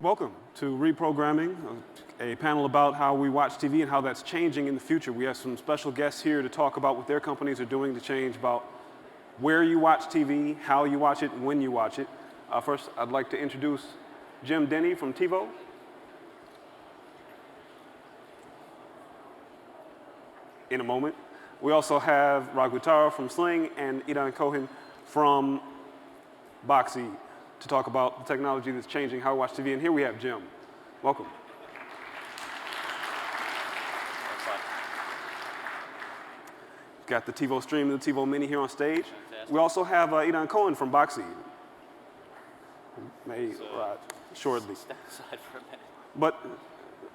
Welcome to Reprogramming, a panel about how we watch TV and how that's changing in the future. We have some special guests here to talk about what their companies are doing to change about where you watch TV, how you watch it, and when you watch it. First, I'd like to introduce Jim Denny from TiVo. In a moment. We also have Raghu from Sling and Idan Cohen from Boxee to talk about the technology that's changing how we watch TV. And here we have Jim. Welcome. We've got the TiVo Stream and the TiVo Mini here on stage. Fantastic. We also have Idan Cohen from Boxee. May arrive shortly. Step aside for a minute. But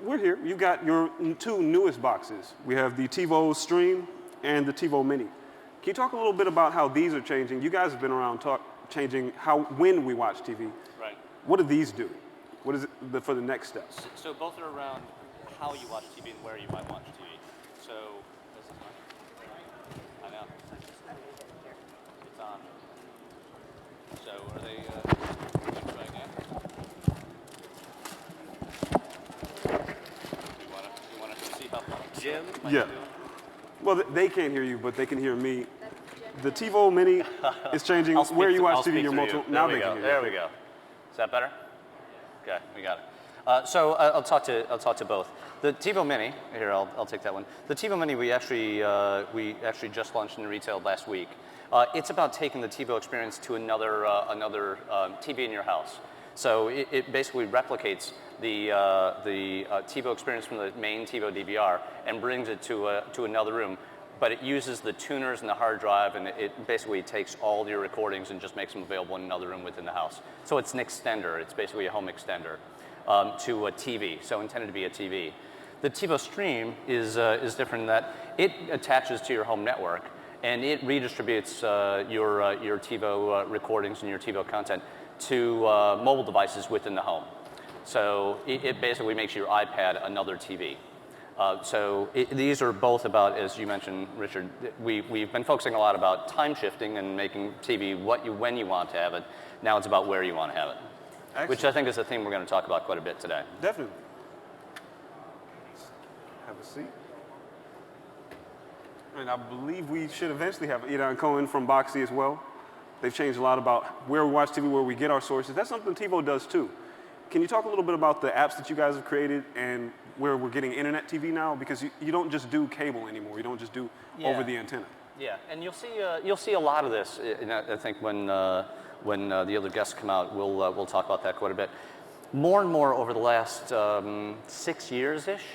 we're here. You've got your two newest boxes. We have the TiVo Stream and the TiVo Mini. Can you talk a little bit about how these are changing? You guys have been around changing when we watch TV. Right. What do these do? What is it for the next steps? So both are around how you watch TV and where you might watch TV. So this is mine. I know. It's on. So are they? Try again. You want to see how Jim? Yeah. Well, they can't hear you, but they can hear me. The TiVo Mini is changing where you watch TV. Your multiple. Now they can hear you. There we go. Is that better? Okay, we got it. So I'll talk to both. The TiVo Mini. Here, I'll take that one. The TiVo Mini we actually just launched in retail last week. It's about taking the TiVo experience to another TV in your house. So it basically replicates the TiVo experience from the main TiVo DVR and brings it to another room. But it uses the tuners and the hard drive, and it basically takes all your recordings and just makes them available in another room within the house. So it's an extender. It's basically a home extender to a TV, so intended to be a TV. The TiVo Stream is different in that it attaches to your home network, and it redistributes your TiVo recordings and your TiVo content to mobile devices within the home. So it basically makes your iPad another TV. These are both about, as you mentioned, Richard, we've been focusing a lot about time shifting and making TV when you want to have it. Now it's about where you want to have it. Excellent. Which I think is a theme we're going to talk about quite a bit today. Definitely. Have a seat. And I believe we should eventually have Idan Cohen from Boxee as well. They've changed a lot about where we watch TV, where we get our sources. That's something TiVo does too. Can you talk a little bit about the apps that you guys have created and where we're getting internet TV now? Because you don't just do cable anymore. You don't just do over the antenna. Yeah, and you'll see a lot of this. And I think when the other guests come out, we'll talk about that quite a bit. More and more over the last 6 years-ish,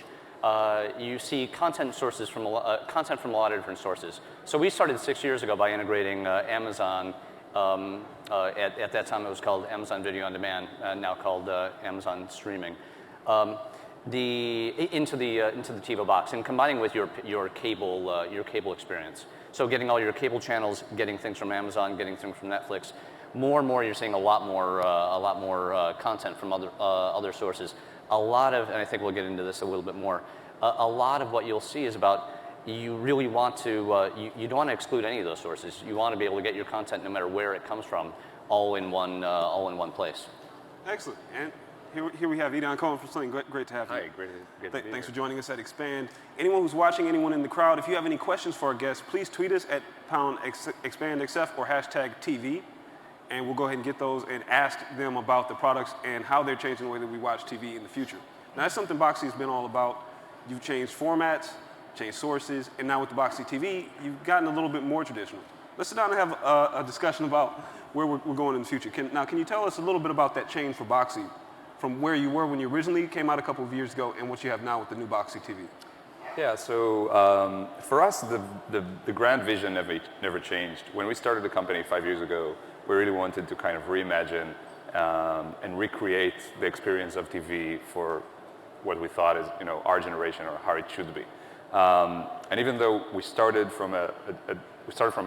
you see content from a lot of different sources. So we started 6 years ago by integrating Amazon. At that time, it was called Amazon Video on Demand, now called Amazon Streaming, into the TiVo box and combining with your cable experience. So getting all your cable channels, getting things from Amazon, getting things from Netflix. More and more, you're seeing a lot more content from other sources. A lot of, and I think we'll get into this a little bit more. A lot of what you'll see is about. You really want to, you don't want to exclude any of those sources. You want to be able to get your content no matter where it comes from, all in one place. Excellent. And here we have Idan Cohen from Sling. Great to have you. Hi, great to be here. Thanks for joining us at Expand. Anyone who's watching, anyone in the crowd, if you have any questions for our guests, please tweet us at #ExpandXF or #TV, and we'll go ahead and get those and ask them about the products and how they're changing the way that we watch TV in the future. Now, that's something Boxee has been all about. You've changed formats, changed sources, and now with the Boxee TV, you've gotten a little bit more traditional. Let's sit down and have a discussion about where we're going in the future. Can you tell us a little bit about that change for Boxee, from where you were when you originally came out a couple of years ago and what you have now with the new Boxee TV? Yeah, so for us, the grand vision never changed. When we started the company 5 years ago, we really wanted to kind of reimagine and recreate the experience of TV for what we thought is our generation or how it should be. And even though we started from a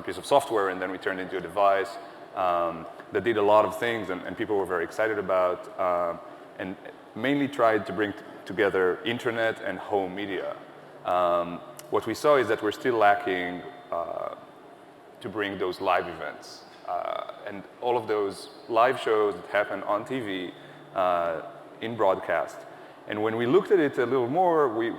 piece of software and then we turned into a device that did a lot of things and people were very excited about, and mainly tried to bring together internet and home media. What we saw is that we're still lacking to bring those live events. And all of those live shows that happen on TV in broadcast. And when we looked at it a little more, we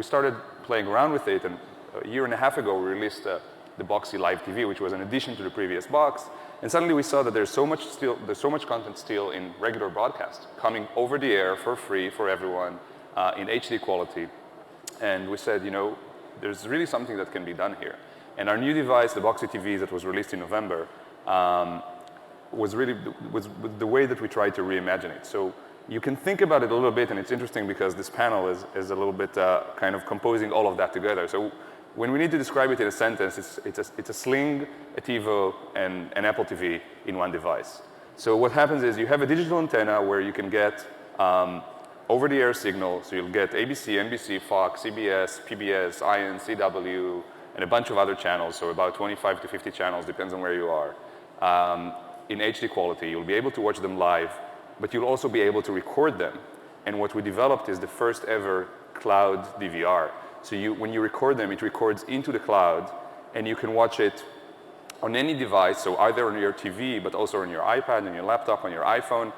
started playing around with it, and a year and a half ago we released the Boxee Live TV, which was an addition to the previous box. And suddenly we saw that there's so much content still in regular broadcast, coming over the air for free for everyone in HD quality. And we said, you know, there's really something that can be done here. And our new device, the Boxee TV that was released in November, was the way that we tried to reimagine it. So you can think about it a little bit, and it's interesting because this panel is a little bit kind of composing all of that together. So when we need to describe it in a sentence, it's a Sling, a TiVo, and an Apple TV in one device. So what happens is you have a digital antenna where you can get over-the-air signal. So you'll get ABC, NBC, Fox, CBS, PBS, IN, CW, and a bunch of other channels. So about 25 to 50 channels, depends on where you are. In HD quality, you'll be able to watch them live, but you'll also be able to record them. And what we developed is the first ever cloud DVR. So when you record them, it records into the cloud, and you can watch it on any device, so either on your TV, but also on your iPad, on your laptop, on your iPhone,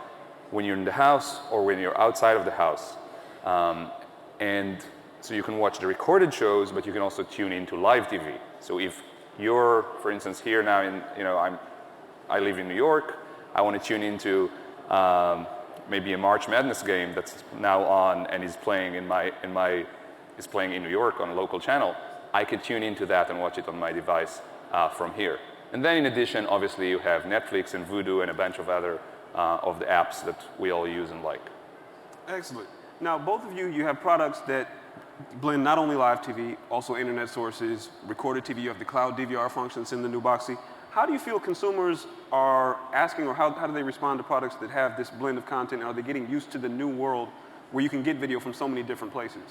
when you're in the house or when you're outside of the house. And so you can watch the recorded shows, but you can also tune into live TV. So if you're, for instance, here now I live in New York, I want to tune into maybe a March Madness game that's now on and is playing in New York on a local channel, I could tune into that and watch it on my device from here. And then in addition, obviously, you have Netflix and Vudu and a bunch of other of the apps that we all use and like. Excellent. Now, both of you have products that blend not only live TV, also internet sources, recorded TV. You have the cloud DVR functions in the new Boxee. How do you feel consumers are asking, or how do they respond to products that have this blend of content? Are they getting used to the new world where you can get video from so many different places?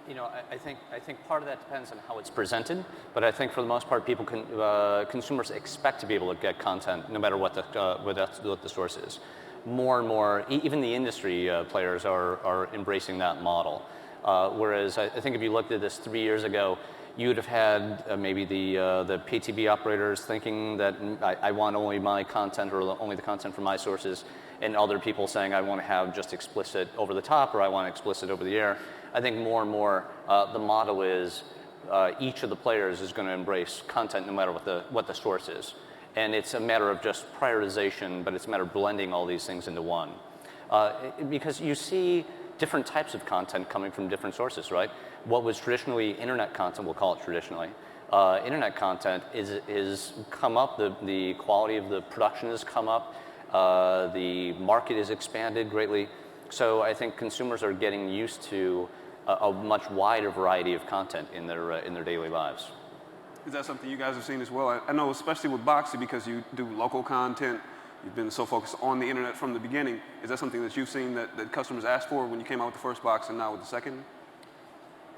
You know, I think part of that depends on how it's presented, but I think for the most part, consumers expect to be able to get content no matter what the source is. More and more, even the industry players are embracing that model. Whereas I think if you looked at this 3 years ago, you would have had maybe the pay TV operators thinking that I want only my content or only the content from my sources, and other people saying I want to have just explicit over the top or I want explicit over the air. I think more and more the model is each of the players is going to embrace content no matter what the source is. And it's a matter of just prioritization, but it's a matter of blending all these things into one. Because you see different types of content coming from different sources, right? What was traditionally internet content, we'll call it traditionally, internet content is come up, the quality of the production has come up, the market is expanded greatly. So I think consumers are getting used to a much wider variety of content in their daily lives. Is that something you guys have seen as well? I know especially with Boxee, because you do local content, you've been so focused on the internet from the beginning. Is that something that you've seen that customers asked for when you came out with the first box and now with the second?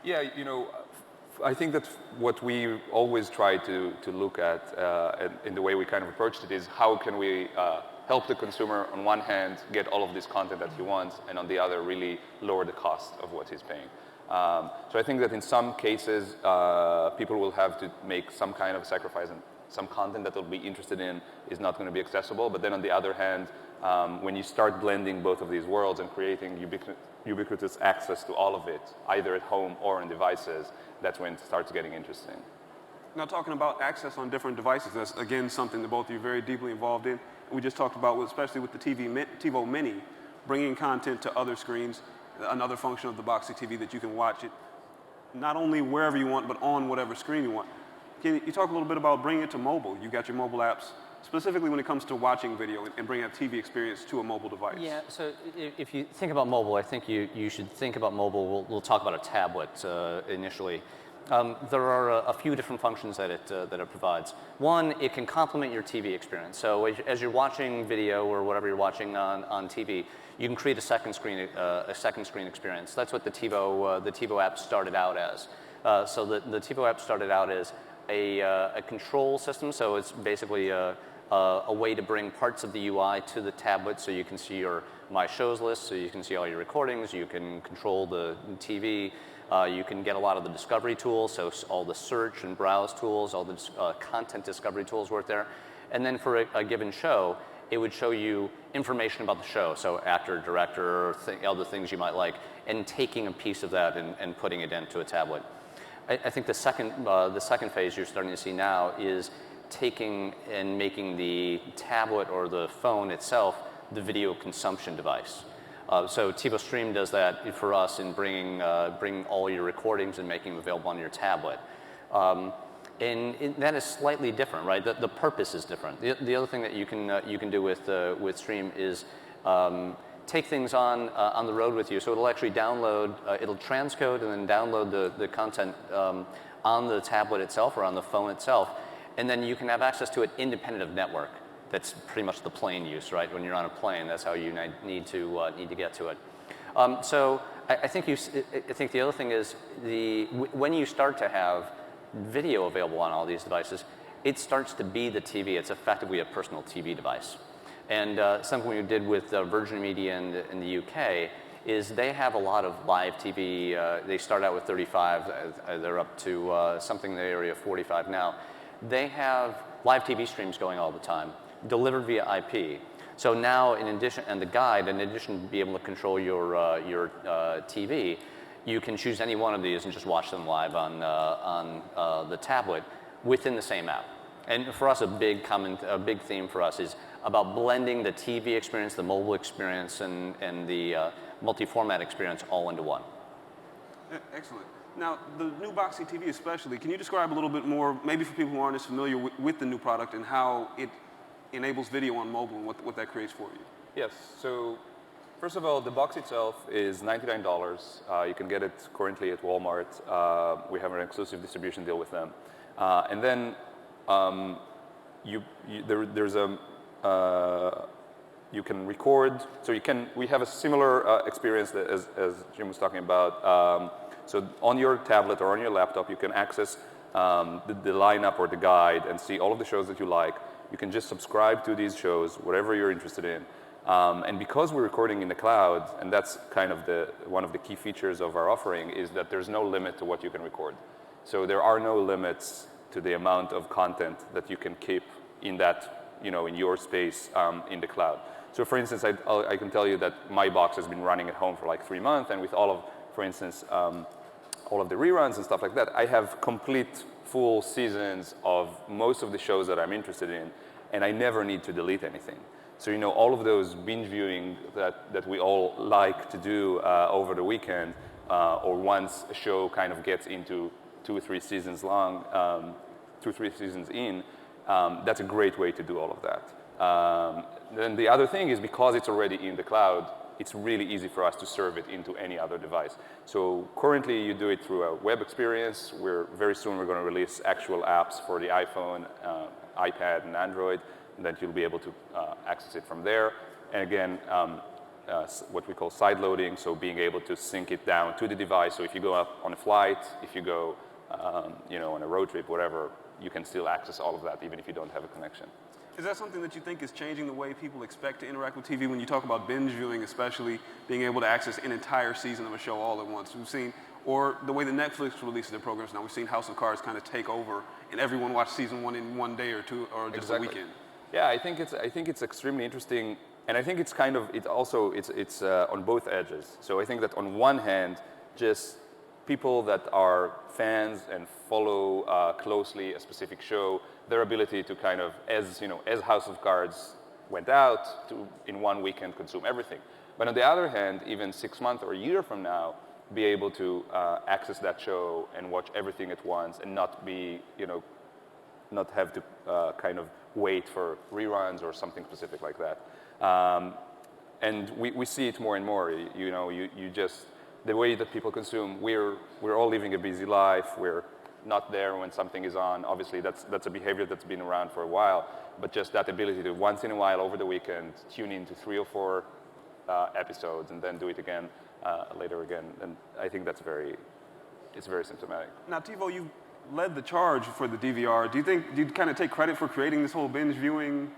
Yeah, you know, I think that what we always try to look at in the way we kind of approached it is how can we help the consumer on one hand get all of this content that he wants, and on the other really lower the cost of what he's paying. So I think that in some cases people will have to make some kind of sacrifice, and some content that they'll be interested in is not going to be accessible. But then on the other hand, when you start blending both of these worlds and creating ubiquitous access to all of it, either at home or on devices, that's when it starts getting interesting. Now, talking about access on different devices, that's again something that both of you are very deeply involved in. We just talked about, especially with the TiVo Mini, bringing content to other screens, another function of the Boxee TV that you can watch it not only wherever you want, but on whatever screen you want. Can you talk a little bit about bringing it to mobile? You've got your mobile apps, specifically when it comes to watching video and bringing a TV experience to a mobile device. Yeah, so if you think about mobile, I think you should think about mobile. We'll talk about a tablet initially. There are a few different functions that it provides. One, it can complement your TV experience. So as you're watching video or whatever you're watching on TV, you can create a second screen experience. That's what the TiVo app started out as. So the TiVo app started out as a control system. So it's basically a way to bring parts of the UI to the tablet, so you can see your My Shows list, so you can see all your recordings, you can control the TV. You can get a lot of the discovery tools, so all the search and browse tools, all the content discovery tools work there. And then for a given show, it would show you information about the show, so actor, director, other things you might like, and taking a piece of that and putting it into a tablet. I think the second phase you're starting to see now is taking and making the tablet or the phone itself the video consumption device. So TiVo Stream does that for us in bringing all your recordings and making them available on your tablet. And that is slightly different, right? The purpose is different. The other thing that you can do with Stream is take things on the road with you. So it'll actually download, it'll transcode and then download the content on the tablet itself or on the phone itself, and then you can have access to it independent of network. That's pretty much the plane use, right? When you're on a plane, that's how you need to get to it. So I think the other thing is when you start to have video available on all these devices, it starts to be the TV. It's effectively a personal TV device. And something we did with Virgin Media in the UK is they have a lot of live TV. They start out with 35. They're up to something in the area of 45 now. They have live TV streams going all the time, delivered via IP. So now, in addition, and the guide, in addition to be able to control your TV, you can choose any one of these and just watch them live on the tablet within the same app. And for us, a big theme for us is about blending the TV experience, the mobile experience, and the multi-format experience all into one. Excellent. Now, the new Boxee TV especially, can you describe a little bit more, maybe for people who aren't as familiar with the new product and how it enables video on mobile and what that creates for you? Yes. So first of all, the box itself is $99. You can get it currently at Walmart. We have an exclusive distribution deal with them. And then you can record. So we have a similar experience as Jim was talking about. So on your tablet or on your laptop, you can access the lineup or the guide and see all of the shows that you like. You can just subscribe to these shows, whatever you're interested in. And because we're recording in the cloud, and that's kind of one of the key features of our offering, is that there's no limit to what you can record. So there are no limits to the amount of content that you can keep in that, in your space in the cloud. So for instance, I can tell you that my box has been running at home for like 3 months, and with all of, for instance, all of the reruns and stuff like that, I have complete full seasons of most of the shows that I'm interested in, and I never need to delete anything. So all of those binge viewing that we all like to do over the weekend, or once a show kind of gets into 2 or 3 seasons long, 2 or 3 seasons in, that's a great way to do all of that. Then the other thing is, because it's already in the cloud, it's really easy for us to serve it into any other device. So currently you do it through a web experience. Very soon we're going to release actual apps for the iPhone, iPad, and Android, and then you'll be able to access it from there. And again, what we call side loading, so being able to sync it down to the device. So if you go up on a flight, if you go on a road trip, whatever, you can still access all of that even if you don't have a connection. Is that something that you think is changing the way people expect to interact with TV when you talk about binge viewing, especially being able to access an entire season of a show all at once? We've seen, or the way that Netflix releases their programs now, we've seen House of Cards kind of take over, and everyone watched season 1 in 1 day or 2, or just a weekend. Yeah, I think it's extremely interesting, and I think it's on both edges. So I think that on one hand, just people that are fans and follow closely a specific show, their ability to kind of, as House of Cards went out, to in 1 weekend consume everything. But on the other hand, even 6 months or a year from now, be able to access that show and watch everything at once, and not be, not have to kind of wait for reruns or something specific like that. And we see it more and more. You just, the way that people consume, we're all living a busy life. We're not there when something is on. Obviously, that's a behavior that's been around for a while. But just that ability to once in a while over the weekend tune into 3 or 4 episodes and then do it again later again. And I think it's very symptomatic. Now, TiVo, you led the charge for the DVR. Do you kind of take credit for creating this whole binge viewing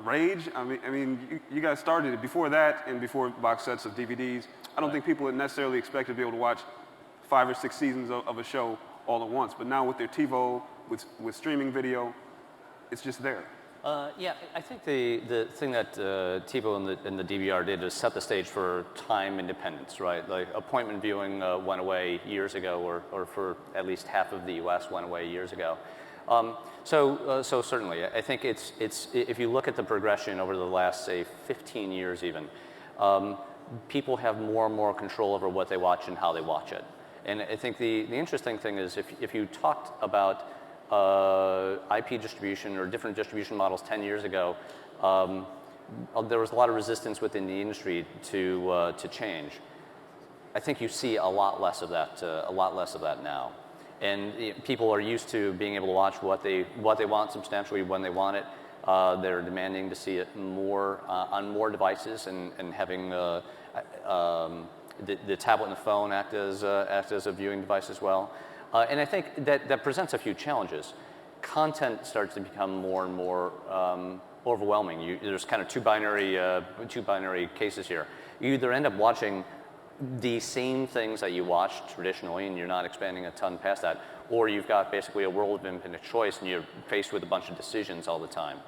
rage? I mean, you guys started it before that, and before box sets of DVDs. I don't think people would necessarily expect to be able to watch 5 or 6 seasons of a show all at once. But now with their TiVo, with streaming video, it's just there. Yeah, I think the thing that TiVo and the DVR did is set the stage for time independence, right? Like appointment viewing went away years ago, or for at least half of the U.S. went away years ago. So certainly, I think it's if you look at the progression over the last, say, 15 years even, people have more and more control over what they watch and how they watch it. And I think the interesting thing is if you talked about IP distribution or different distribution models 10 years ago, there was a lot of resistance within the industry to change. I think you see a lot less of that now. And people are used to being able to watch what they want substantially when they want it. They're demanding to see it more on more devices and having the tablet and the phone act as a viewing device as well. And I think that presents a few challenges. Content starts to become more and more overwhelming. There's kind of two binary cases here. You either end up watching the same things that you watched traditionally and you're not expanding a ton past that, or you've got basically a world of infinite choice and you're faced with a bunch of decisions all the time.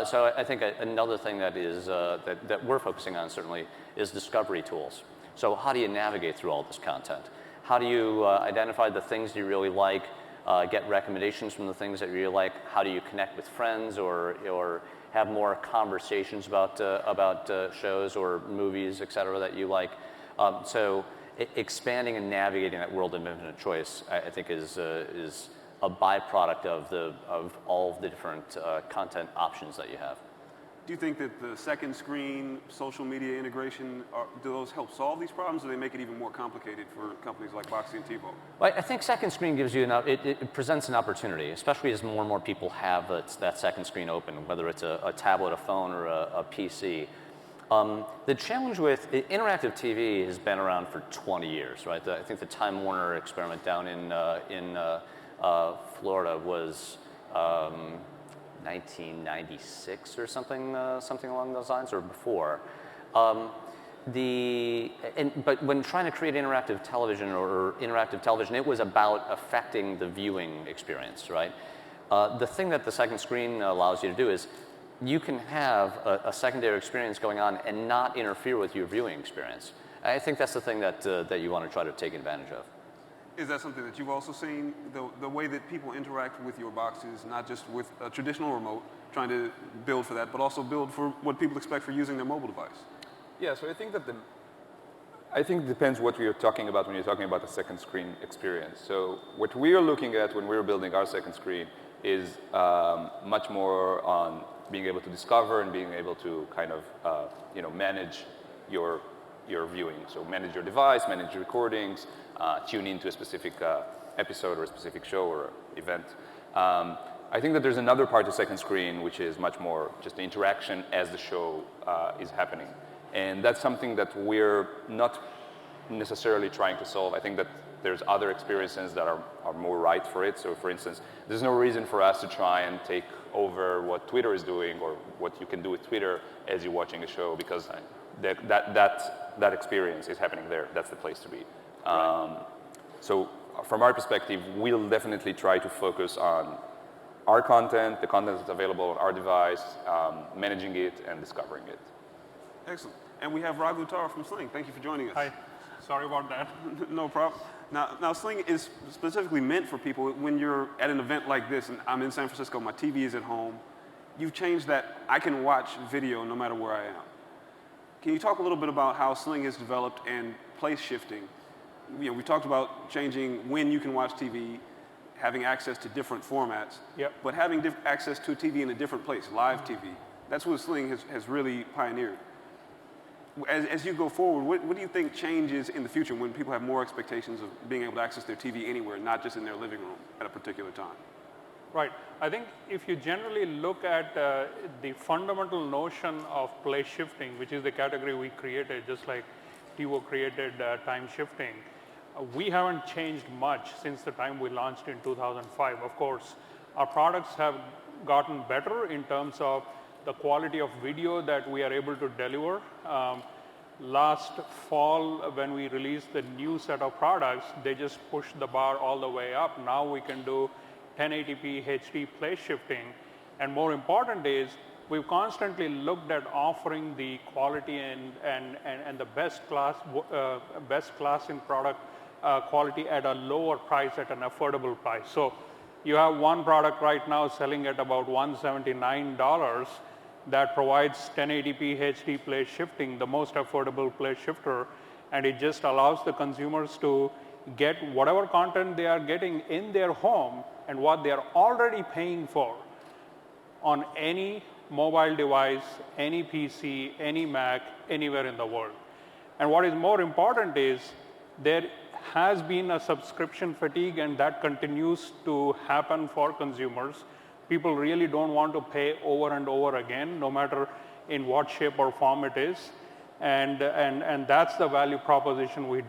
So I think another thing that is that we're focusing on certainly is discovery tools. So how do you navigate through all this content? How do you identify the things you really like, get recommendations from the things that you really like? How do you connect with friends or have more conversations about shows or movies, et cetera, that you like? So expanding and navigating that world of infinite choice, I think, is a byproduct of all of the different content options that you have. Do you think that the second screen, social media integration, do those help solve these problems, or do they make it even more complicated for companies like Boxee and TiVo? Well, I think second screen gives you it presents an opportunity, especially as more and more people have that second screen open, whether it's a tablet, a phone, or a PC. The challenge with interactive TV has been around for 20 years, right? I think the Time Warner experiment down in Florida was 1996 or something along those lines, or before. But when trying to create interactive television, it was about affecting the viewing experience, right? The thing that the second screen allows you to do is you can have a secondary experience going on and not interfere with your viewing experience. I think that's the thing that you want to try to take advantage of. Is that something that you've also seen, the way that people interact with your boxes, not just with a traditional remote, trying to build for that, but also build for what people expect for using their mobile device? Yeah, so I think it depends what you're talking about when you're talking about the second screen experience. So what we are looking at when we're building our second screen is much more on being able to discover and being able to kind of manage your viewing. So manage your device, manage your recordings, tune into a specific episode or a specific show or event. I think that there's another part of second screen which is much more just the interaction as the show is happening. And that's something that we're not necessarily trying to solve. I think that there's other experiences that are more right for it. So for instance, there's no reason for us to try and take over what Twitter is doing or what you can do with Twitter as you're watching a show, because that experience is happening there. That's the place to be. So from our perspective, we'll definitely try to focus on our content, the content that's available on our device, managing it and discovering it. Excellent. And we have Raghu Tara from Sling. Thank you for joining us. Hi. Sorry about that. No problem. Now, Sling is specifically meant for people when you're at an event like this, and I'm in San Francisco, my TV is at home. You've changed that. I can watch video no matter where I am. Can you talk a little bit about how Sling has developed and place shifting? We talked about changing when you can watch TV, having access to different formats, Yep. but having access to a TV in a different place, live TV. That's what Sling has really pioneered. As you go forward, what do you think changes in the future when people have more expectations of being able to access their TV anywhere, not just in their living room at a particular time? Right. I think if you generally look at the fundamental notion of place shifting, which is the category we created, just like TiVo created time shifting, we haven't changed much since the time we launched in 2005. Of course, our products have gotten better in terms of the quality of video that we are able to deliver. Last fall, when we released the new set of products, they just pushed the bar all the way up. Now we can do 1080p HD place shifting, And more important is, we've constantly looked at offering the quality and the best class in product quality at a lower price, at an affordable price. So you have one product right now selling at about $179 that provides 1080p HD place shifting, the most affordable place shifter, and it just allows the consumers to get whatever content they are getting in their home and what they are already paying for on any mobile device, any PC, any Mac, anywhere in the world. And what is more important is there has been a subscription fatigue, and that continues to happen for consumers. People really don't want to pay over and over again, no matter in what shape or form it is. And that's the value proposition we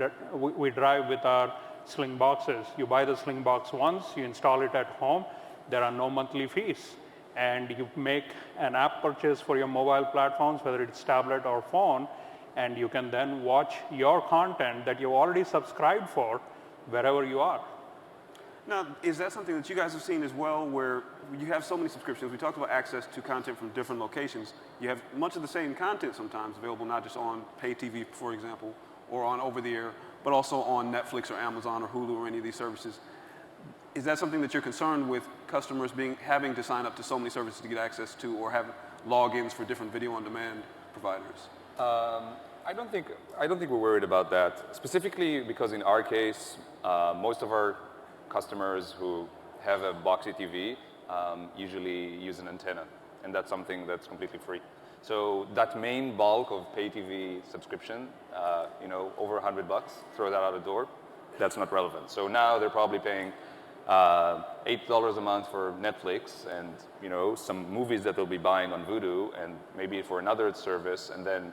drive with our Sling boxes. You buy the Sling box once, you install it at home, there are no monthly fees. And you make an app purchase for your mobile platforms, whether it's tablet or phone, and you can then watch your content that you already subscribed for wherever you are. Now, is that something that you guys have seen as well, where you have so many subscriptions? We talked about access to content from different locations. You have much of the same content sometimes available, not just on pay TV, for example, or on over-the-air, but also on Netflix or Amazon or Hulu or any of these services. Is that something that you're concerned with customers having to sign up to so many services to get access to, or have logins for different video-on-demand providers? I don't think we're worried about that, specifically because in our case, most of our customers who have a Boxee TV usually use an antenna, and that's something that's completely free. So that main bulk of pay TV subscription, over $100, throw that out the door, that's not relevant. So now they're probably paying $8 a month for Netflix and some movies that they'll be buying on Vudu and maybe for another service, and then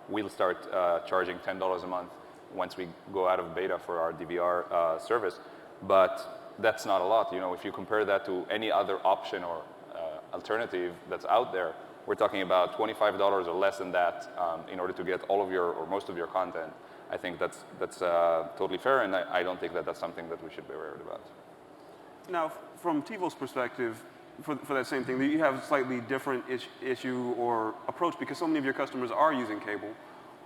we'll start charging $10 a month once we go out of beta for our DVR service. But that's not a lot. If you compare that to any other option or alternative that's out there, we're talking about $25 or less than that in order to get all of your or most of your content. I think that's totally fair, and I don't think that that's something that we should be worried about. Now, from TiVo's perspective, for that same thing, you have a slightly different issue or approach because so many of your customers are using cable.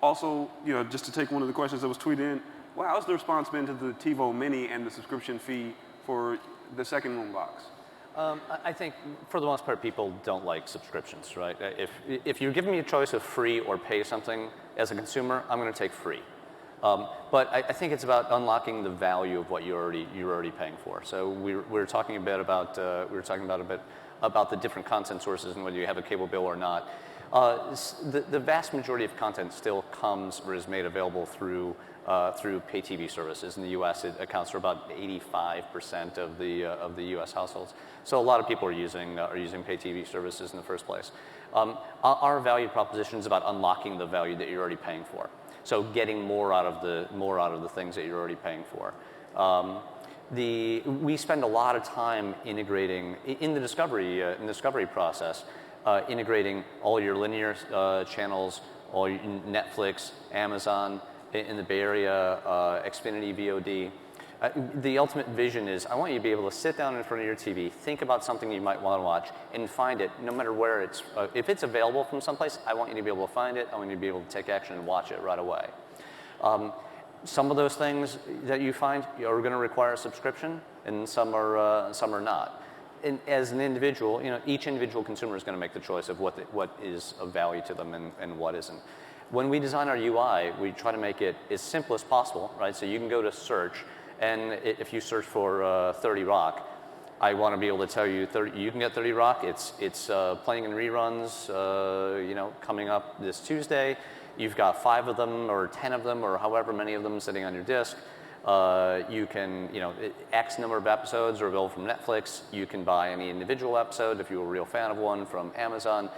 Also, just to take one of the questions that was tweeted in, well, how's the response been to the TiVo Mini and the subscription fee for the second one box? I think for the most part, people don't like subscriptions, right? If you're giving me a choice of free or pay something as a consumer, I'm going to take free. But I think it's about unlocking the value of what you're already paying for. So we were talking a bit about the different content sources and whether you have a cable bill or not. The vast majority of content still comes or is made available through pay TV services. In the U.S., it accounts for about 85% of the U.S. households. So a lot of people are using pay TV services in the first place. Our value proposition is about unlocking the value that you're already paying for. So getting more out of the things that you're already paying for. We spend a lot of time integrating in the discovery process, integrating all your linear channels, all your Netflix, Amazon, in the Bay Area, Xfinity VOD. The ultimate vision is I want you to be able to sit down in front of your TV, think about something you might want to watch, and find it no matter where it's, if it's available from someplace, I want you to be able to find it, I want you to be able to take action and watch it right away. Some of those things that you find are going to require a subscription, and some are not. And as an individual, each individual consumer is going to make the choice of what is of value to them and what isn't. When we design our UI, we try to make it as simple as possible, right? So you can go to search, and if you search for 30 Rock, I want to be able to tell you you can get 30 Rock. It's playing in reruns, coming up this Tuesday. You've got 5 of them or 10 of them or however many of them sitting on your disk. You can, X number of episodes are available from Netflix. You can buy any individual episode if you're a real fan of one from Amazon,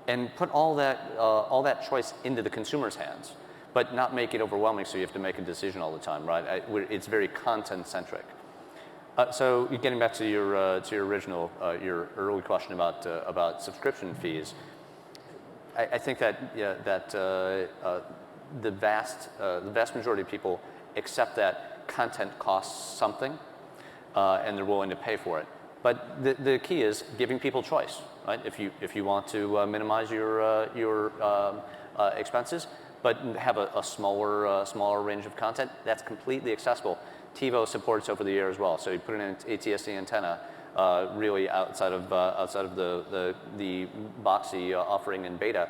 and put all that choice into the consumer's hands, but not make it overwhelming so you have to make a decision all the time, right? It's very content-centric. So getting back to your original, your early question about subscription fees, I think that the vast majority of people accept that content costs something, and they're willing to pay for it. But the key is giving people choice, right? If you want to minimize your expenses, but have a smaller range of content, that's completely accessible. TiVo supports over the air as well, so you put in an ATSC antenna. Really outside of the Boxee offering in beta,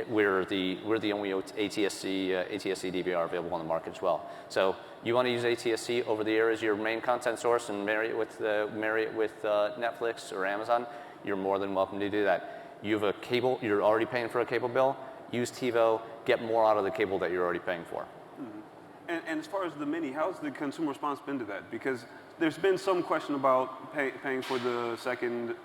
we're the only ATSC DVR available on the market as well. So you want to use ATSC over the air as your main content source and marry it with Netflix or Amazon, you're more than welcome to do that. You have a cable, you're already paying for a cable bill, use TiVo, get more out of the cable that you're already paying for. Mm-hmm. And as far as the Mini, how's the consumer response been to that? Because there's been some question about paying for the second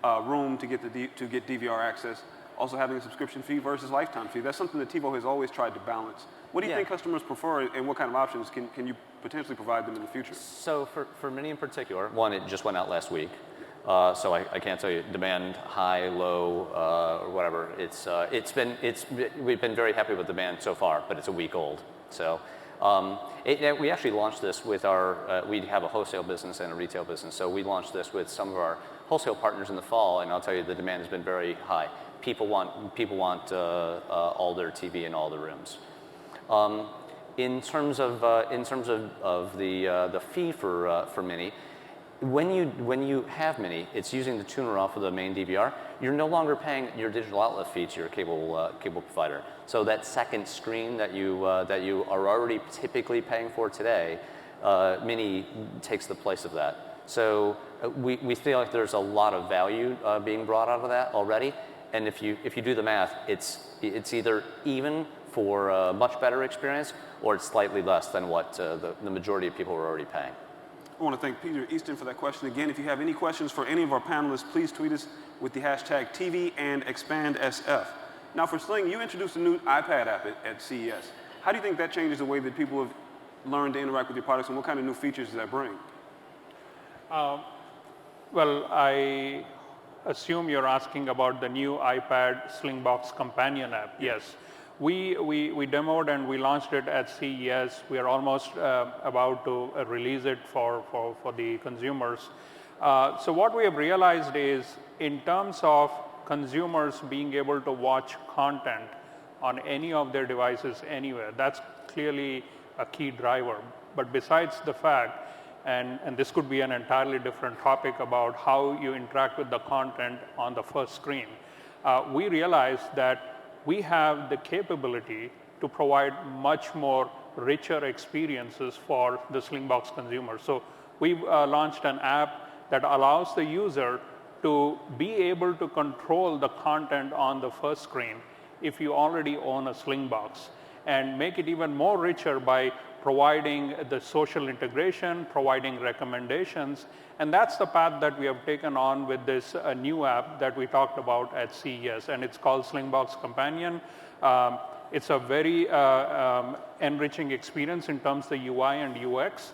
room to get DVR access, also having a subscription fee versus lifetime fee. That's something that TiVo has always tried to balance. What do you think customers prefer, and what kind of options can you potentially provide them in the future? So for Mini in particular, one, it just went out last week. So I can't tell you demand high, low, or whatever. We've been very happy with demand so far, but it's a week old. So we actually launched this with we have a wholesale business and a retail business. So we launched this with some of our wholesale partners in the fall, and I'll tell you the demand has been very high. People want all their TV in all the rooms. In terms of the fee for Mini. When you have Mini, it's using the tuner off of the main DVR. You're no longer paying your digital outlet fee to your cable provider. So that second screen that you are already typically paying for today, Mini takes the place of that. So we feel like there's a lot of value being brought out of that already. And if you do the math, it's either even for a much better experience, or it's slightly less than what the majority of people are already paying. I want to thank Peter Easton for that question. Again, if you have any questions for any of our panelists, please tweet us with the hashtag TV and ExpandSF. Now for Sling, you introduced a new iPad app at CES. How do you think that changes the way that people have learned to interact with your products, and what kind of new features does that bring? Well, I assume you're asking about the new iPad Slingbox Companion app. Yes. We demoed and we launched it at CES. We are almost about to release it for the consumers. So what we have realized is, in terms of consumers being able to watch content on any of their devices anywhere, that's clearly a key driver. But besides the fact, and this could be an entirely different topic about how you interact with the content on the first screen, we realized that we have the capability to provide much more richer experiences for the Slingbox consumer. So we've launched an app that allows the user to be able to control the content on the first screen if you already own a Slingbox, and make it even more richer by providing the social integration, providing recommendations. And that's the path that we have taken on with this new app that we talked about at CES, and it's called Slingbox Companion. It's a very enriching experience in terms of the UI and UX.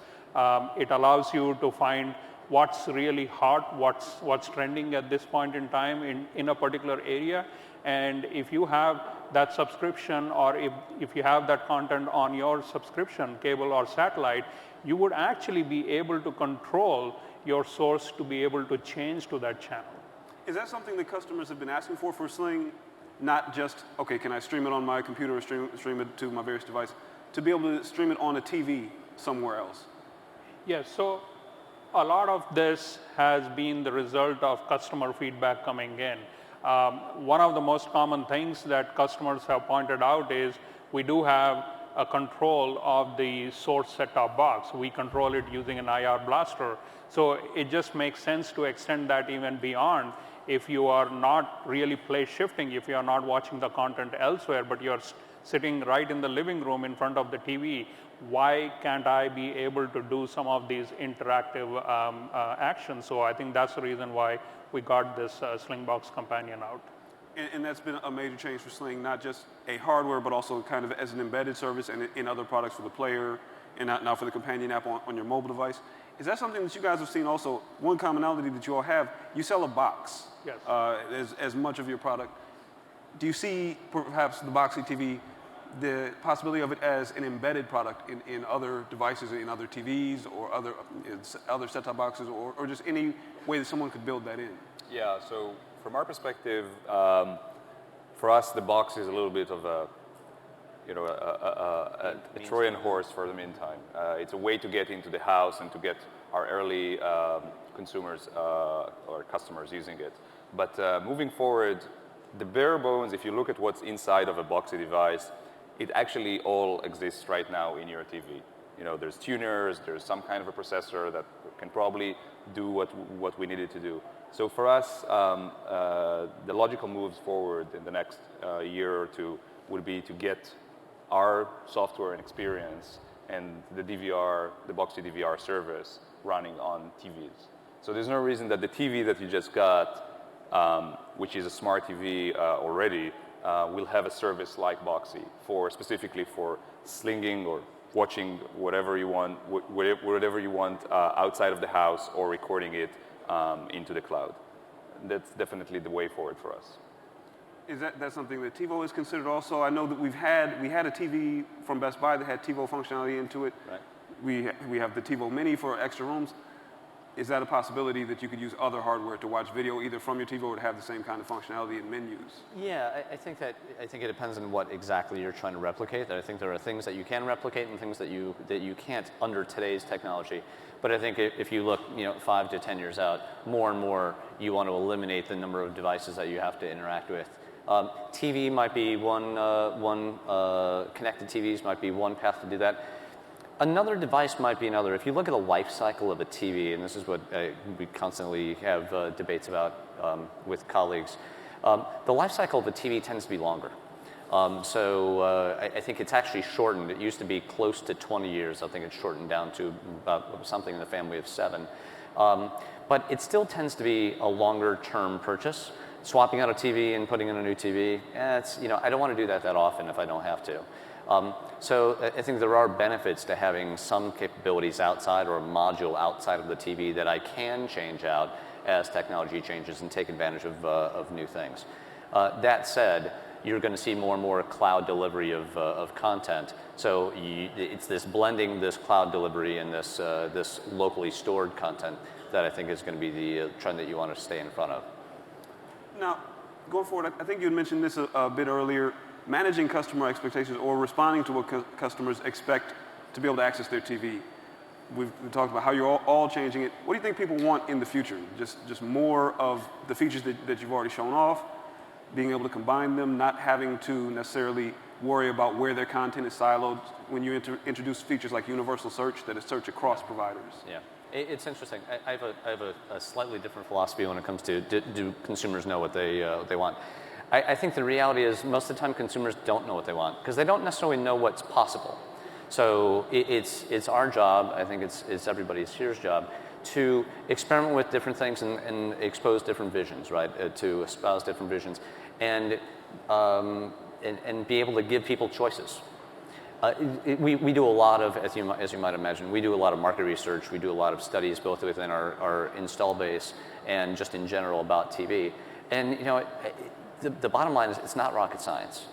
It allows you to find what's really hot, what's trending at this point in time in a particular area. And if you have that subscription, or if you have that content on your subscription, cable or satellite, you would actually be able to control your source to be able to change to that channel. Is that something that customers have been asking for Sling? Not just, okay, can I stream it on my computer or stream it to my various devices, to be able to stream it on a TV somewhere else? Yes, so a lot of this has been the result of customer feedback coming in. One of the most common things that customers have pointed out is we do have a control of the source set-top box. We control it using an IR blaster. So it just makes sense to extend that even beyond. If you are not really place shifting, if you are not watching the content elsewhere, but you're sitting right in the living room in front of the TV, why can't I be able to do some of these interactive actions? So I think that's the reason why we got this Slingbox Companion out. And that's been a major change for Sling, not just a hardware, but also kind of as an embedded service and in other products for the player, and now for the companion app on your mobile device. Is that something that you guys have seen also? One commonality that you all have, you sell a box. Yes. As much of your product. Do you see perhaps the Boxee TV the possibility of it as an embedded product in other devices, in other TVs or other set-top boxes, or just any way that someone could build that in? Yeah, so from our perspective, for us, the box is a little bit of a Trojan horse for the meantime. It's a way to get into the house and to get our early consumers or customers using it. But moving forward, the bare bones, if you look at what's inside of a Boxee device, it actually all exists right now in your TV. You know, there's tuners, there's some kind of a processor that can probably do what we needed to do. So for us, the logical moves forward in the next year or two would be to get our software and experience and the DVR, the Boxee DVR service running on TVs. So there's no reason that the TV that you just got, which is a smart TV already, will have a service like Boxee specifically for slinging or watching whatever you want outside of the house or recording it into the cloud. That's definitely the way forward for us. Is that's something that TiVo is considered also? I know that we had a TV from Best Buy that had TiVo functionality into it. Right. We have the TiVo Mini for extra rooms. Is that a possibility that you could use other hardware to watch video either from your TV or to have the same kind of functionality in menus? Yeah, I think it depends on what exactly you're trying to replicate. I think there are things that you can replicate and things that you can't under today's technology. But I think if you look, 5 to 10 years out, more and more you want to eliminate the number of devices that you have to interact with. TV might be one connected TVs might be one path to do that. Another device might be another. If you look at the life cycle of a TV, and this is what we constantly have debates about with colleagues, the life cycle of a TV tends to be longer. So I think it's actually shortened. It used to be close to 20 years. I think it's shortened down to about something in the family of 7. But it still tends to be a longer term purchase. Swapping out a TV and putting in a new TV, I don't want to do that often if I don't have to. So I think there are benefits to having some capabilities outside or a module outside of the TV that I can change out as technology changes and take advantage of new things. That said, you're going to see more and more cloud delivery of content. So it's this blending, this cloud delivery and this locally stored content that I think is going to be the trend that you want to stay in front of. Now, going forward, I think you had mentioned this a bit earlier, managing customer expectations or responding to what customers expect to be able to access their TV. We've talked about how you're all changing it. What do you think people want in the future? Just more of the features that you've already shown off, being able to combine them, not having to necessarily worry about where their content is siloed when you introduce features like universal search that is search across providers. Yeah. It's interesting. I have a slightly different philosophy when it comes to do consumers know what they want. I think the reality is most of the time consumers don't know what they want because they don't necessarily know what's possible. So it's our job, I think it's everybody here's job, to experiment with different things and expose different visions, right? To espouse different visions and be able to give people choices. We do a lot of, as you might imagine, we do a lot of market research. We do a lot of studies both within our install base and just in general about TV. And the bottom line is it's not rocket science.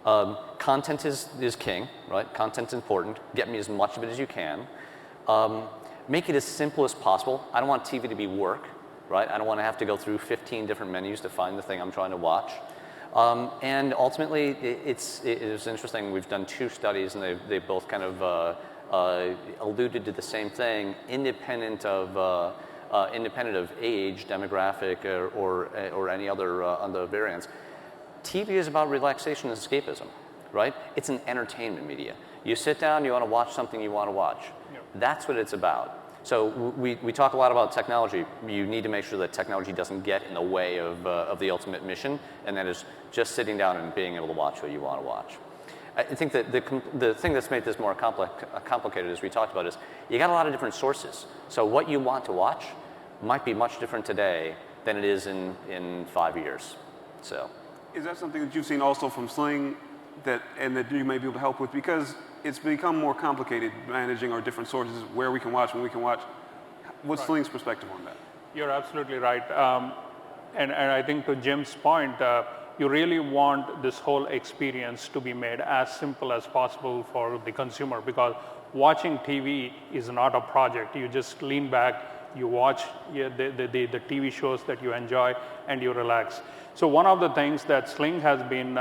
Content is king, right? Content's important. Get me as much of it as you can. Make it as simple as possible. I don't want TV to be work, right? I don't want to have to go through 15 different menus to find the thing I'm trying to watch. And ultimately, it is interesting. We've done 2 studies, and they both kind of alluded to the same thing, independent of age, demographic, or any other variants. TV is about relaxation and escapism, right? It's an entertainment media. You sit down, you want to watch something you want to watch. Yep. That's what it's about. So we talk a lot about technology. You need to make sure that technology doesn't get in the way of the ultimate mission, and that is just sitting down and being able to watch what you want to watch. I think that the thing that's made this more complicated, as we talked about, is you got a lot of different sources. So what you want to watch might be much different today than it is in 5 years. So, is that something that you've seen also from Sling that you may be able to help with? Because it's become more complicated managing our different sources, where we can watch, when we can watch. What's Sling's perspective on that? You're absolutely right. And I think to Jim's point, you really want this whole experience to be made as simple as possible for the consumer, because watching TV is not a project. You just lean back, you watch the TV shows that you enjoy, and you relax. So one of the things that Sling has been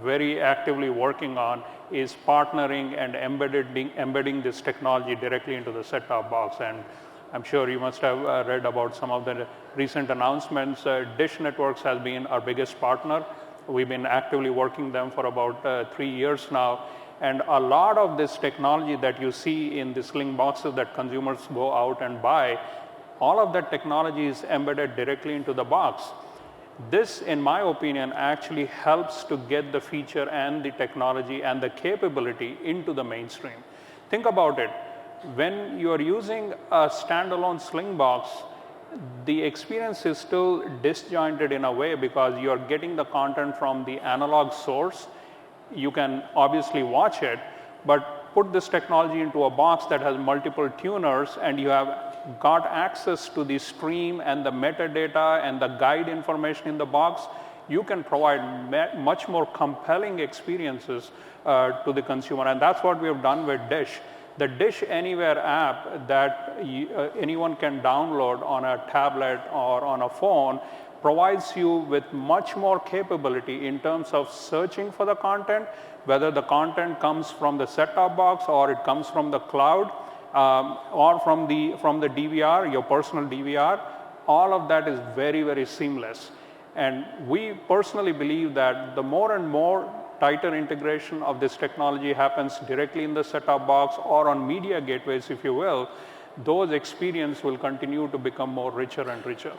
very actively working on is partnering and embedding this technology directly into the set-top box. And I'm sure you must have read about some of the recent announcements. Dish Networks has been our biggest partner. We've been actively working them for about 3 years now. And a lot of this technology that you see in the Sling boxes that consumers go out and buy, all of that technology is embedded directly into the box. This, in my opinion, actually helps to get the feature and the technology and the capability into the mainstream. Think about it. When you're using a standalone Sling box, the experience is still disjointed in a way because you're getting the content from the analog source. You can obviously watch it, but put this technology into a box that has multiple tuners, and you have got access to the stream and the metadata and the guide information in the box. You can provide much more compelling experiences to the consumer, and that's what we have done with Dish. The Dish Anywhere app that anyone can download on a tablet or on a phone provides you with much more capability in terms of searching for the content, whether the content comes from the set-top box or it comes from the cloud or from the DVR, your personal DVR. All of that is very, very seamless. And we personally believe that the more and more tighter integration of this technology happens directly in the set-top box or on media gateways, if you will, those experiences will continue to become more richer and richer.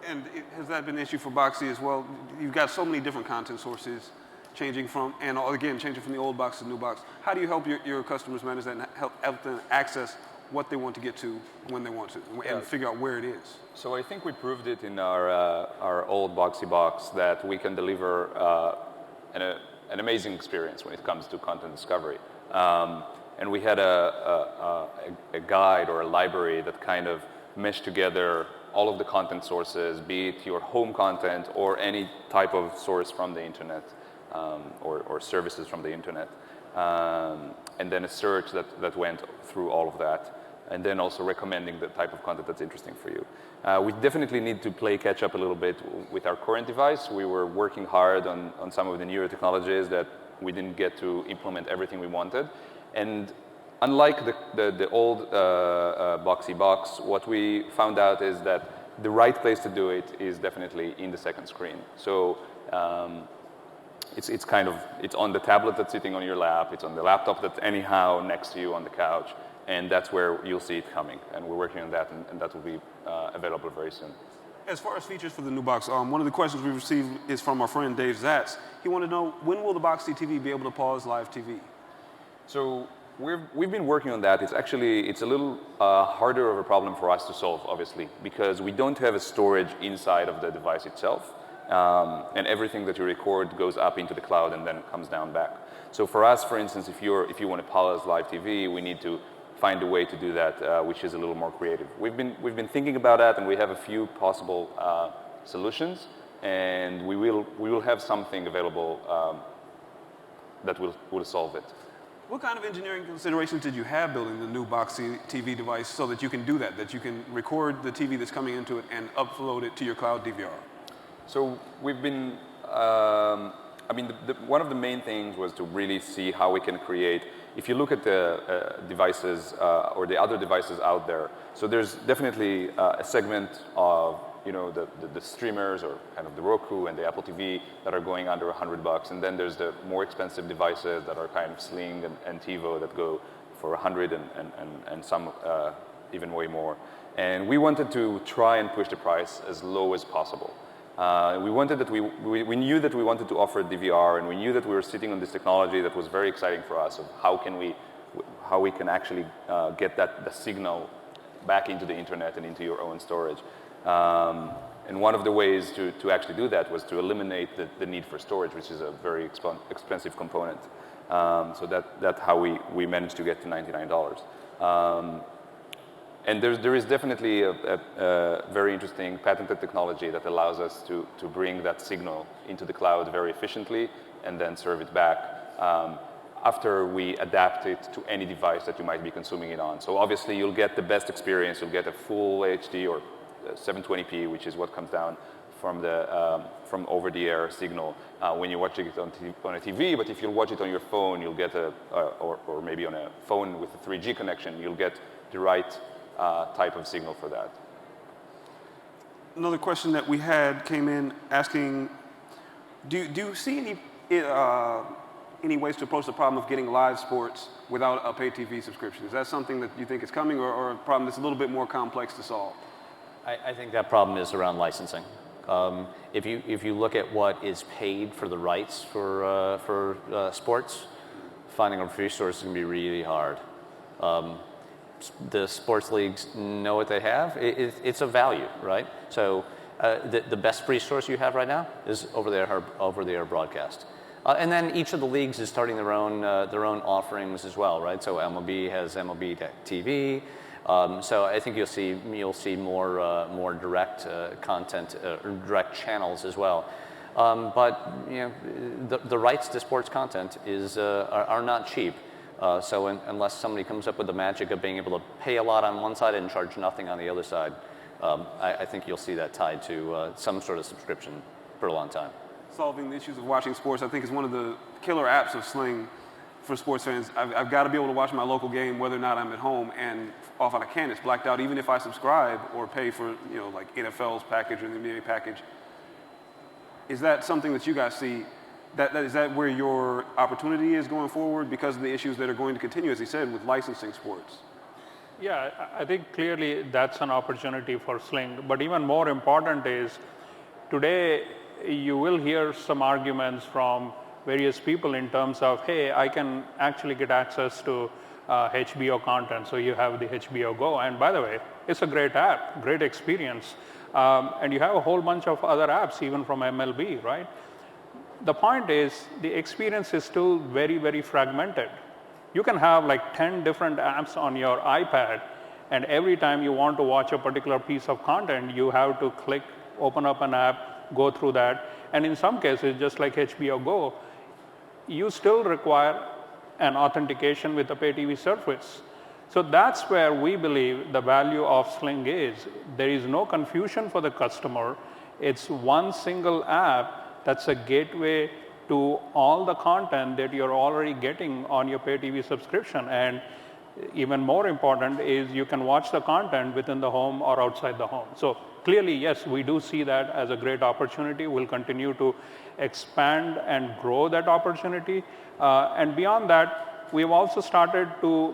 And has that been an issue for Boxee as well? You've got so many different content sources changing from the old box to the new box. How do you help your customers manage that and help them access what they want to get to when they want to and figure out where it is? So I think we proved it in our old Boxee box that we can deliver an amazing experience when it comes to content discovery. And we had a guide or a library that kind of meshed together all of the content sources, be it your home content or any type of source from the internet or services from the internet. And then a search that went through all of that. And then also recommending the type of content that's interesting for you. We definitely need to play catch up a little bit with our current device. We were working hard on some of the newer technologies that we didn't get to implement everything we wanted. And unlike the old Boxee box, what we found out is that the right place to do it is definitely in the second screen. So it's on the tablet that's sitting on your lap, it's on the laptop that's anyhow next to you on the couch, and that's where you'll see it coming. And we're working on that, and that will be available very soon. As far as features for the new box, one of the questions we received is from our friend Dave Zatz. He wanted to know, when will the Boxee TV be able to pause live TV? So we've been working on that. It's a little harder of a problem for us to solve, obviously, because we don't have a storage inside of the device itself. And everything that you record goes up into the cloud and then comes down back. So for us, for instance, if you want to pause live TV, we need to find a way to do that, which is a little more creative. We've been thinking about that, and we have a few possible solutions, and we will have something available that will solve it. What kind of engineering considerations did you have building the new Boxee TV device so that you can do that you can record the TV that's coming into it and upload it to your cloud DVR? So we've been, one of the main things was to really see how we can create, if you look at the devices or the other devices out there, so there's definitely a segment of the streamers or kind of the Roku and the Apple TV that are going under $100, and then there's the more expensive devices that are kind of Sling and TiVo that go for $100 and some even way more. And we wanted to try and push the price as low as possible. We knew that we wanted to offer DVR, and we knew that we were sitting on this technology that was very exciting for us of how we can actually get the signal back into the internet and into your own storage. And one of the ways to actually do that was to eliminate the need for storage, which is a very expensive component. So that's how we managed to get to $99. And there is definitely a very interesting patented technology that allows us to bring that signal into the cloud very efficiently and then serve it back after we adapt it to any device that you might be consuming it on. So obviously you'll get the best experience. You'll get a full HD or 720p, which is what comes down from the from over-the-air signal when you're watching it on a TV. But if you watch it on your phone, you'll get or maybe on a phone with a 3G connection, you'll get the right type of signal for that. Another question that we had came in asking, do you see any ways to approach the problem of getting live sports without a pay TV subscription? Is that something that you think is coming, or a problem that's a little bit more complex to solve? I think that problem is around licensing. If you look at what is paid for the rights for sports, finding a free source is going to be really hard. The sports leagues know what they have. It's a value, right? So the best free source you have right now is over-the-air broadcast. And then each of the leagues is starting their own offerings as well, right? So MLB has MLB TV. So I think you'll see more direct content or direct channels as well. But you know, the rights to sports content are not cheap. So unless somebody comes up with the magic of being able to pay a lot on one side and charge nothing on the other side, I think you'll see that tied to some sort of subscription for a long time. Solving the issues of watching sports, I think, is one of the killer apps of Sling for sports fans. I've got to be able to watch my local game whether or not I'm at home, and often I can't. It's blacked out even if I subscribe or pay for, you know, like NFL's package or the NBA package. Is that something that you guys see? Is that where your opportunity is going forward because of the issues that are going to continue, as he said, with licensing sports? Yeah, I think clearly that's an opportunity for Sling. But even more important is today you will hear some arguments from various people in terms of, hey, I can actually get access to HBO content. So you have the HBO Go. And by the way, it's a great app, great experience. And you have a whole bunch of other apps, even from MLB, right? The point is the experience is still very, very fragmented. You can have like 10 different apps on your iPad, and every time you want to watch a particular piece of content, you have to click, open up an app, go through that. And in some cases, just like HBO Go, you still require an authentication with a pay TV service. So that's where we believe the value of Sling is. There is no confusion for the customer. It's one single app that's a gateway to all the content that you're already getting on your pay TV subscription. And even more important is you can watch the content within the home or outside the home. So clearly, yes, we do see that as a great opportunity. We'll continue to expand and grow that opportunity. And beyond that, we've also started to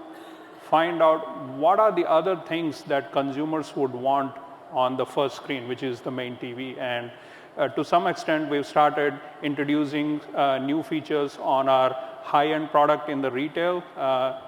find out what are the other things that consumers would want on the first screen, which is the main TV. And to some extent, we've started introducing new features on our high-end product in the retail,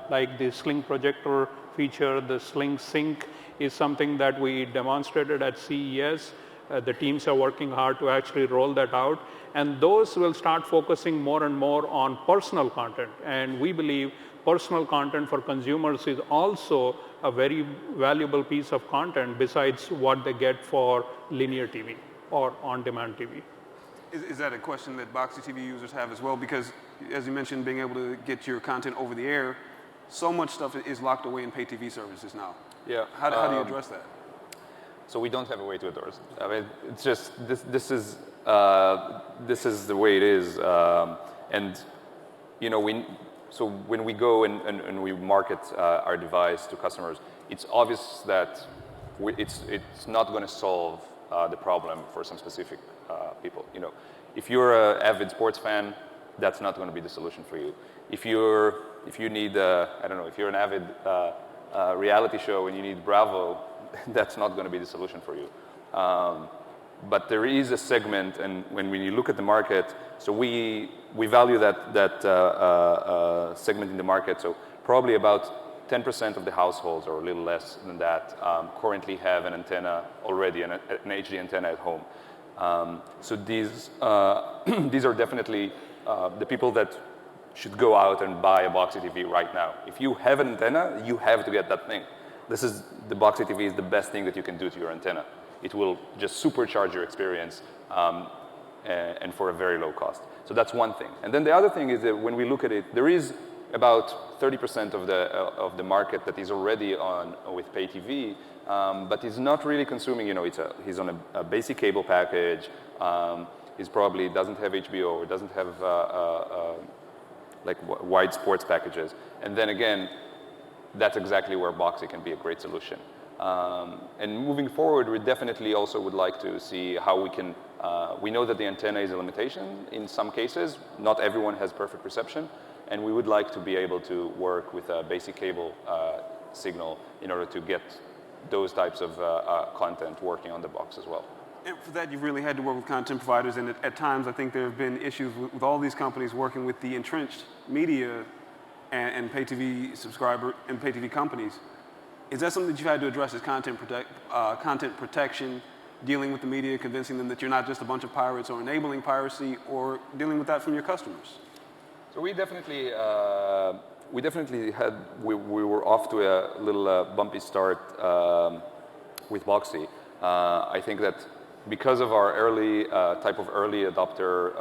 like the Sling projector feature. The Sling Sync is something that we demonstrated at CES. The teams are working hard to actually roll that out. And those will start focusing more and more on personal content. And we believe personal content for consumers is also a very valuable piece of content besides what they get for linear TV or on-demand TV. Is that a question that Boxee TV users have as well? Because, as you mentioned, being able to get your content over the air, so much stuff is locked away in pay TV services now. Yeah. How do you address that? So we don't have a way to address it. I mean, it's just this is the way it is, and you know so when we go and we market our device to customers, it's obvious that it's not going to solve the problem for some specific people. You know, if you're an avid sports fan, that's not going to be the solution for you. If you need I don't know, if you're an avid reality show and you need Bravo, that's not going to be the solution for you. But there is a segment, and when you look at the market, so we value that segment in the market. So probably about 10% of the households, or a little less than that, currently have an antenna already, an HD antenna at home. So these are definitely the people that should go out and buy a Boxee TV right now. If you have an antenna, you have to get that thing. the Boxee TV is the best thing that you can do to your antenna. It will just supercharge your experience and for a very low cost. So that's one thing. And then the other thing is that when we look at it, there is about 30% of the market that is already on with pay TV, but is not really consuming. He's on a basic cable package. He's probably doesn't have HBO or doesn't have like wide sports packages. And then again, that's exactly where Boxee can be a great solution. And moving forward, we definitely also would like to see how we can. We know that the antenna is a limitation in some cases. Not everyone has perfect reception, and we would like to be able to work with a basic cable signal in order to get those types of content working on the box as well. And for that, you've really had to work with content providers, and at times I think there have been issues with all these companies working with the entrenched media and pay TV subscriber and pay TV companies. Is that something that you've had to address as content protection, dealing with the media, convincing them that you're not just a bunch of pirates or enabling piracy, or dealing with that from your customers? So we definitely we were off to a little bumpy start with Boxee. I think that because of our early type of early adopter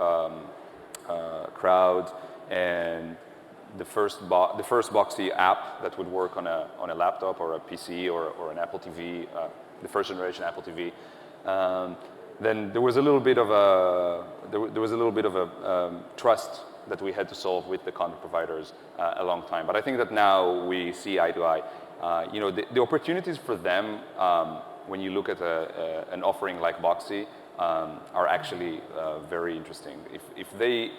crowd and the first Boxee app that would work on a laptop or a PC or an Apple TV, the first generation Apple TV, then there was a little bit of a trust that we had to solve with the content providers a long time. But I think that now we see eye to eye. The opportunities for them when you look at an offering like Boxee are actually very interesting. If they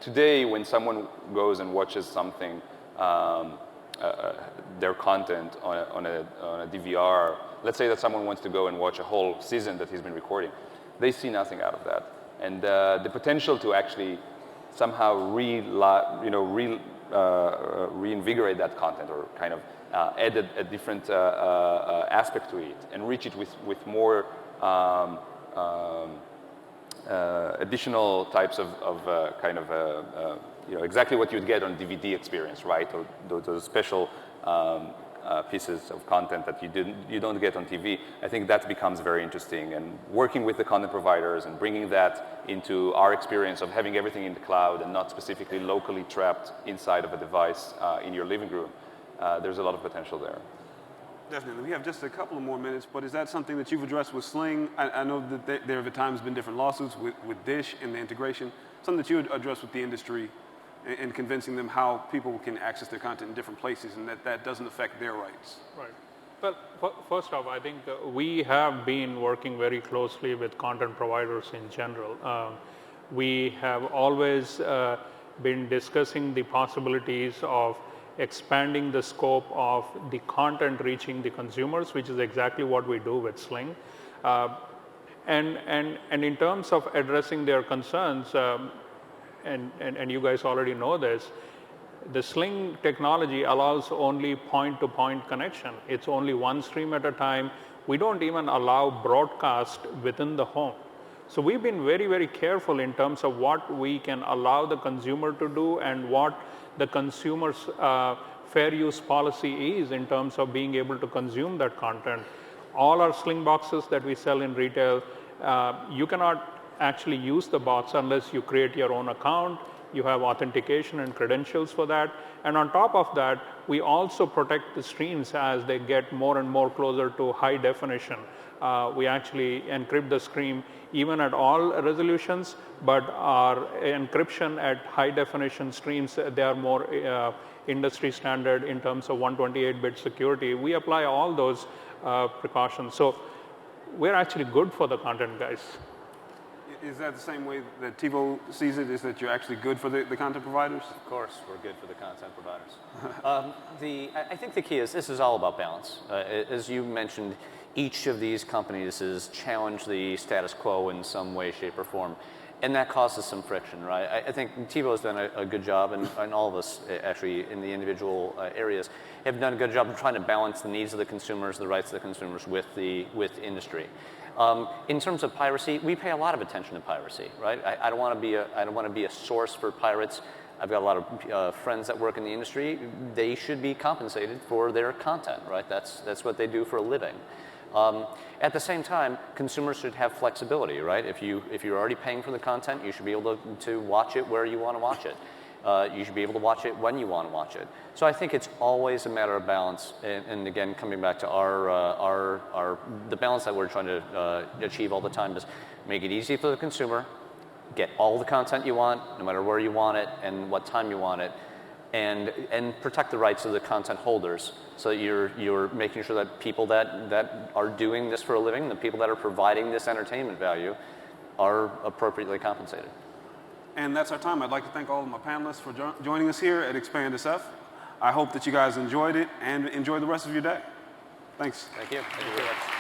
today, when someone goes and watches something, their content on a DVR, let's say that someone wants to go and watch a whole season that he's been recording, they see nothing out of that. And the potential to actually somehow reinvigorate that content or kind of add a different aspect to it and reach it with more additional types of exactly what you'd get on DVD experience, right? Or those special pieces of content that you don't get on TV. I think that becomes very interesting, and working with the content providers and bringing that into our experience of having everything in the cloud and not specifically locally trapped inside of a device in your living room. There's a lot of potential there. Definitely. We have just a couple of more minutes, but is that something that you've addressed with Sling? I know that there have at times been different lawsuits with Dish and the integration. Something that you would address with the industry and convincing them how people can access their content in different places and that doesn't affect their rights. Right. Well, first off, I think we have been working very closely with content providers in general. We have always been discussing the possibilities of expanding the scope of the content reaching the consumers, which is exactly what we do with Sling. And in terms of addressing their concerns, and you guys already know this, the Sling technology allows only point-to-point connection. It's only one stream at a time. We don't even allow broadcast within the home. So we've been very, very careful in terms of what we can allow the consumer to do and what the consumer's fair use policy is in terms of being able to consume that content. All our Sling boxes that we sell in retail, you cannot actually use the box unless you create your own account. You have authentication and credentials for that. And on top of that, we also protect the streams as they get more and more closer to high definition. We actually encrypt the stream even at all resolutions, but our encryption at high definition streams, they are more industry standard in terms of 128-bit security. We apply all those precautions. So we're actually good for the content guys. Is that the same way that TiVo sees it, is that you're actually good for the content providers? Of course, we're good for the content providers. I think the key is this is all about balance. As you mentioned, each of these companies has challenged the status quo in some way, shape, or form, and that causes some friction, right? I think TiVo has done a good job, and all of us actually in the individual areas have done a good job of trying to balance the needs of the consumers, the rights of the consumers with industry. In terms of piracy, we pay a lot of attention to piracy, right? I don't want to be a source for pirates. I've got a lot of friends that work in the industry. They should be compensated for their content, right? That's what they do for a living. At the same time, consumers should have flexibility, right? If you're already paying for the content, you should be able to watch it where you want to watch it. You should be able to watch it when you want to watch it. So I think it's always a matter of balance. And again, coming back to the balance that we're trying to achieve all the time is make it easy for the consumer, get all the content you want, no matter where you want it and what time you want it, and protect the rights of the content holders, so that you're making sure that people that are doing this for a living, the people that are providing this entertainment value, are appropriately compensated. And that's our time. I'd like to thank all of my panelists for joining us here at Expand SF. I hope that you guys enjoyed it and enjoy the rest of your day. Thanks. Thank you. Thank you very much.